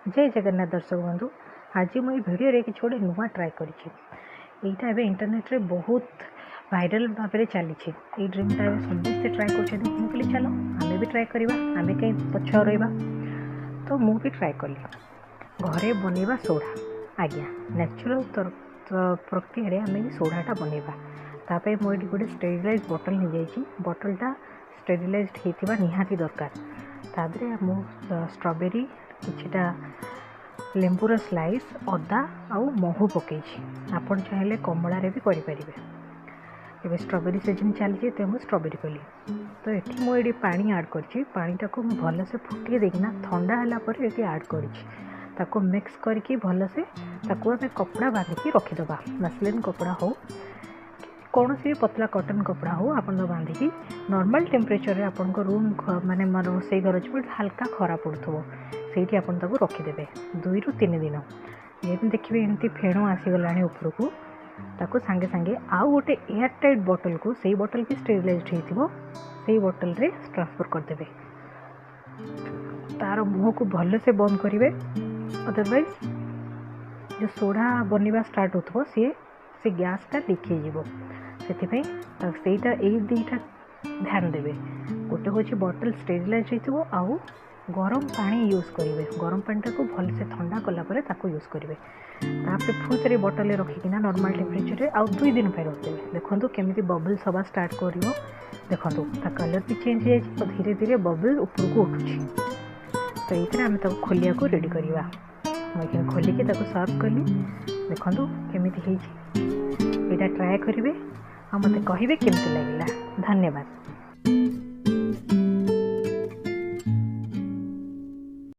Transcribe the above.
जय जगन्नाथ दर्शक बंधु। आज मुझे भिडियो कि गोटे नुआ ट्राए करा इंटरनेट रे बहुत वायरल भाव में चली ड्रिंकटा समस्ते ट्राए कर चलो आमे भी ट्राए करवा आमे कहीं पछ रहा। तो मुझे ट्राए कली घरे बनवा सोडा आज्ञा नेचुरल प्रक्रिया आम सोडाटा बनवा ताप मुझे गोटे स्टेरिलाइज बोतल नहीं जाइए। बोतलटा स्टेरिलाइज होता निहाती दरकार। तादरे मु स्ट्रॉबेरी किछिटा लेंबूर स्लाइस अदा आउ महू पकई आपड़ चाहिए कमला भी करें। एवं स्ट्रॉबेरी सीजन चली तो मुझे स्ट्रॉबेरी कली तो ये मुझे पानी आड कर पानीटा को भलसे फुटे देना ठंडा है ये आड कर मिक्स करके भलसे आम कपड़ा बांधिकी रखीदे। मसलिन कपड़ा हो कौन सी पतला कॉटन कपड़ा हो आप बांधिकी नॉर्मल टेम्परेचर रे आपन को रूम माने रोसई घर अच्छे हल्का खरा पड़ो से आप रखीदे 2 ରୁ 3 दिन। जब देखिए एमती फेण आसीगला उपरकू ताको सांगे सांगे आउ गोटे एयर टाइट बोतल को सही बोतल भी स्टेरिलाइज हो बोतल रे ट्रांसफर करदे। तार मुँह को भल से बंद करेंगे अदरवाइज जो सोडा बनवा स्टार्ट हो से गैसटा लीक हो सेटा यही दुईटा ध्यान देवे। गोटे हूँ बोतल स्टेरिलाइज हो आउ गरम पानी यूज करेंगे। गरम पानी को भल से ठंडा कलापर यूज करेंगे। तापर फुस बोतल रखिकिना नॉर्मल टेम्परेचर आउ 2 दिन पर रखिए। देखो केमी बबल सवा स्टार्ट कर देखो कलर भी चेंज हो धीरे धीरे बबल ऊपर को उठुची। तो ये आम खोलिया को रेडी करवा मुझे खोलिकी सर्व कली देखो केमी यहाँ ट्राए करेंगे आ मत कहे केमती लगे। धन्यवाद।